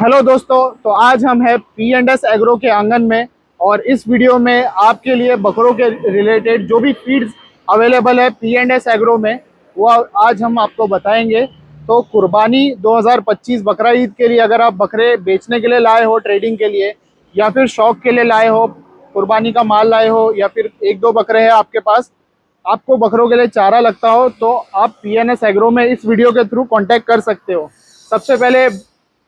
Hello दोस्तों, तो आज हम हैं P&S एग्रो के आंगन में। और इस वीडियो में आपके लिए बकरों के रिलेटेड जो भी फीड्स अवेलेबल है P&S एग्रो में, वो आज हम आपको बताएंगे। तो कुर्बानी 2025 बकरा ईद के लिए अगर आप बकरे बेचने के लिए लाए हो, ट्रेडिंग के लिए, या फिर शौक के लिए लाए हो, कुर्बानी का माल लाए हो, या फिर एक दो बकरे हैं आपके पास, आपको बकरों के लिए चारा लगता हो, तो आप P&S एग्रो में इस वीडियो के थ्रू कांटेक्ट कर सकते हो। सबसे पहले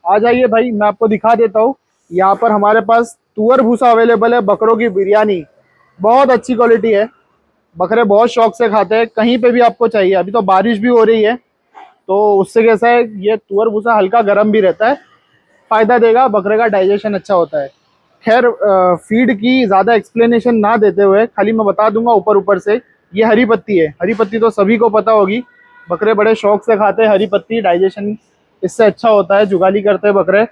आ जाइए भाई, मैं आपको दिखा देता हूँ। यहाँ पर हमारे पास तुअर भूसा अवेलेबल है, बकरों की बिरयानी बहुत अच्छी क्वालिटी है। बकरे बहुत शौक से खाते हैं, कहीं पे भी आपको चाहिए। अभी तो बारिश भी हो रही है, तो उससे कैसा है, ये तुअर भूसा हल्का गर्म भी रहता है, फायदा देगा, बकरे का डाइजेशन अच्छा होता है। खैर, फीड की ज़्यादा एक्सप्लेनेशन ना देते हुए खाली मैं बता दूंगा ऊपर ऊपर से। ये हरी पत्ती है, हरी पत्ती तो सभी को पता होगी, बकरे बड़े शौक से खाते हैं हरी पत्ती, डाइजेशन इससे अच्छा होता है, जुगाली करते हैं बकरे।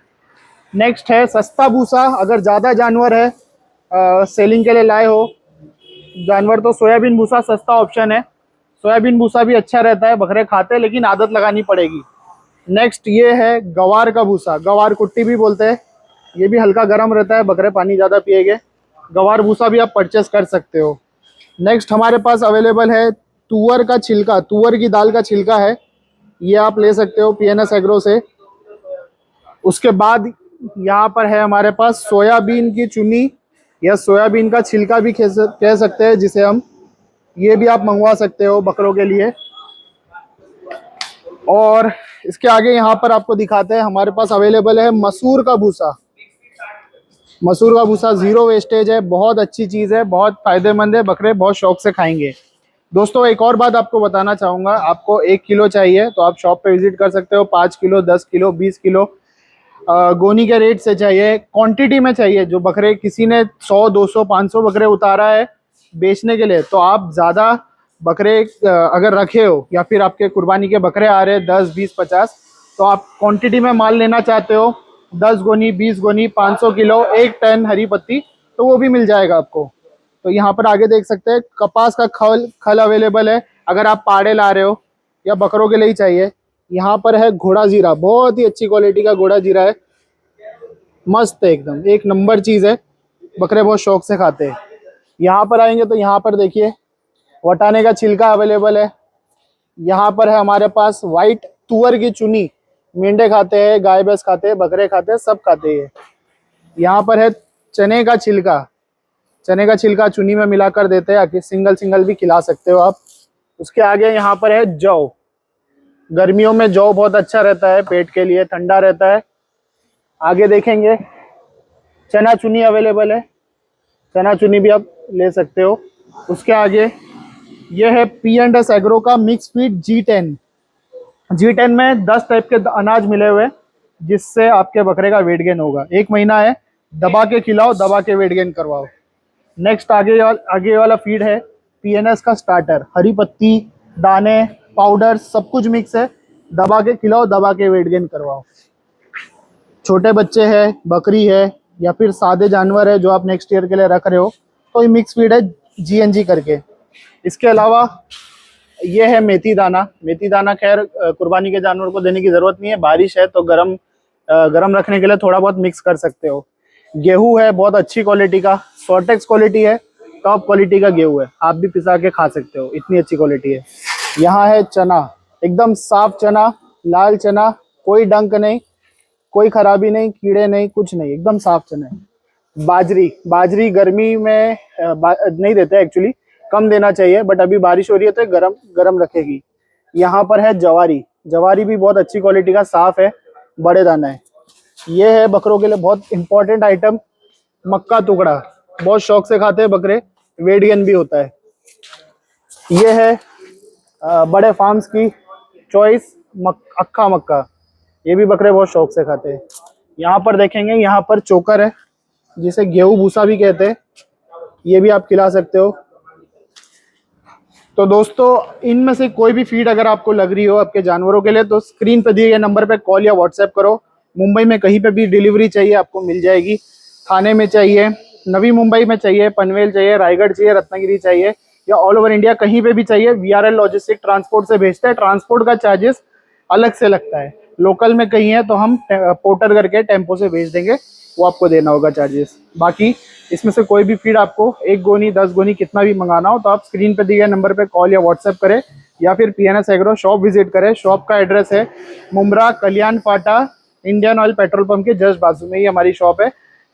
नेक्स्ट है सस्ता भूसा। अगर ज़्यादा जानवर है, सेलिंग के लिए लाए हो जानवर, तो सोयाबीन भूसा सस्ता ऑप्शन है। सोयाबीन भूसा भी अच्छा रहता है, बकरे खाते हैं, लेकिन आदत लगानी पड़ेगी। नेक्स्ट ये है गवार का भूसा, गवार कुट्टी भी बोलते हैं। ये भी हल्का गर्म रहता है, बकरे पानी ज़्यादा पिएंगे। गवार भूसा भी आप परचेस कर सकते हो। नेक्स्ट हमारे पास अवेलेबल है तुअर का छिलका, तुअर की दाल का छिलका है, ये आप ले सकते हो P&S एग्रो से। उसके बाद यहाँ पर है हमारे पास सोयाबीन की चुनी, या सोयाबीन का छिलका भी कह सकते हैं जिसे हम, ये भी आप मंगवा सकते हो बकरों के लिए। और इसके आगे यहाँ पर आपको दिखाते हैं, हमारे पास अवेलेबल है मसूर का भूसा। मसूर का भूसा जीरो वेस्टेज है, बहुत अच्छी चीज़ है, बहुत फायदेमंद है, बकरे बहुत शौक से खाएंगे। दोस्तों, एक और बात आपको बताना चाहूँगा, आपको 1 किलो चाहिए तो आप शॉप पे विजिट कर सकते हो। 5 किलो, 10 किलो, 20 किलो गोनी के रेट से चाहिए, क्वांटिटी में चाहिए। जो बकरे किसी ने 100, 200, 500 बकरे उतारा है बेचने के लिए, तो आप ज़्यादा बकरे अगर रखे हो, या फिर आपके कुर्बानी के बकरे आ रहे हैं 10, 20, 50, तो आप क्वांटिटी में माल लेना चाहते हो, 10 गोनी, 20 गोनी, 500 किलो, 1 टन हरी पत्ती, तो वो भी मिल जाएगा आपको। तो यहाँ पर आगे देख सकते हैं कपास का खल खल अवेलेबल है, अगर आप पाड़े ला रहे हो या बकरों के लिए ही चाहिए। यहाँ पर है घोड़ा जीरा, बहुत ही अच्छी क्वालिटी का घोड़ा जीरा है, मस्त है एकदम, एक नंबर चीज़ है, बकरे बहुत शौक से खाते हैं। यहाँ पर आएंगे तो यहाँ पर देखिए वटाने का छिलका अवेलेबल है। यहाँ पर है हमारे पास वाइट तुअर की चुनी, मेंढे खाते हैं, गाय भैंस खाते हैं, बकरे खाते हैं, सब खाते हैं। यहाँ पर है चने का छिलका, चने का छिलका चुनी में मिलाकर देते हैं, आखिर सिंगल सिंगल भी खिला सकते हो आप। उसके आगे यहाँ पर है जौ, गर्मियों में जौ बहुत अच्छा रहता है, पेट के लिए ठंडा रहता है। आगे देखेंगे चना चुनी अवेलेबल है, चना चुनी भी आप ले सकते हो। उसके आगे ये है P&S एग्रो का मिक्स फीड G10। G10 में 10 टाइप के अनाज मिले हुए हैं, जिससे आपके बकरे का वेट गेन होगा। 1 महीना है, दबा के खिलाओ, दबा के वेट गेन करवाओ। नेक्स्ट आगे वाला फीड है P&S का स्टार्टर, हरी पत्ती, दाने, पाउडर, सब कुछ मिक्स है, दबा के खिलाओ, दबा के वेट गेन करवाओ। छोटे बच्चे हैं, बकरी है, या फिर सादे जानवर है जो आप नेक्स्ट ईयर के लिए रख रहे हो, तो ये मिक्स फीड है GNG करके। इसके अलावा ये है मेथी दाना। मेथी दाना खैर कुर्बानी के जानवर को देने की ज़रूरत नहीं है, बारिश है तो गरम रखने के लिए थोड़ा बहुत मिक्स कर सकते हो। गेहूँ है बहुत अच्छी क्वालिटी का, सॉर्टेक्स क्वालिटी है, टॉप क्वालिटी का गेहूँ है, आप भी पिसा के खा सकते हो, इतनी अच्छी क्वालिटी है। यहाँ है चना, एकदम साफ चना, लाल चना, कोई डंक नहीं, कोई खराबी नहीं, कीड़े नहीं, कुछ नहीं, एकदम साफ चना है। बाजरी गर्मी में नहीं देते एक्चुअली, कम देना चाहिए, बट अभी बारिश हो रही है तो गरम गरम रखेगी। यहाँ पर है जवारी, जवारी भी बहुत अच्छी क्वालिटी का, साफ है, बड़े दाना है। ये है बकरों के लिए बहुत इंपॉर्टेंट आइटम, मक्का टुकड़ा, बहुत शौक से खाते हैं बकरे, वेट गेन भी होता है। ये है बड़े फार्म्स की चॉइस अक्खा मक्का, ये भी बकरे बहुत शौक से खाते हैं। यहाँ पर देखेंगे, यहाँ पर चोकर है, जिसे गेहूं भूसा भी कहते हैं, ये भी आप खिला सकते हो। तो दोस्तों, इनमें से कोई भी फीड अगर आपको लग रही हो आपके जानवरों के लिए, तो स्क्रीन पर दिए गए नंबर पे कॉल या व्हाट्सएप करो। मुंबई में कहीं पे भी डिलीवरी चाहिए आपको मिल जाएगी। थाने में चाहिए, नवी मुंबई में चाहिए, पनवेल चाहिए, रायगढ़ चाहिए, रत्नागिरी चाहिए, या ऑल ओवर इंडिया कहीं पे भी चाहिए, VRL लॉजिस्टिक ट्रांसपोर्ट से भेजते हैं। ट्रांसपोर्ट का चार्जेस अलग से लगता है, लोकल में कहीं है तो हम पोर्टर करके टेम्पो से भेज देंगे, वो आपको देना होगा चार्जेस। बाकी इसमें से कोई भी फीड आपको 1 गोनी 10 गोनी कितना भी मंगाना हो तो आप स्क्रीन पर दिए गए नंबर पे कॉल या व्हाट्सएप करें, या फिर PNS एग्रो शॉप विजिट करें। शॉप का एड्रेस है मुमरा कल्याण फाटा, इंडियन ऑयल पेट्रोल पंप के जस्ट बाजू में ही हमारी शॉप है।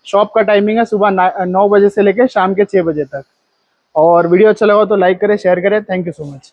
शॉप का टाइमिंग है सुबह 9 बजे से लेकर शाम के 6 बजे तक। और वीडियो अच्छा लगा तो लाइक करें, शेयर करें। Thank you so much.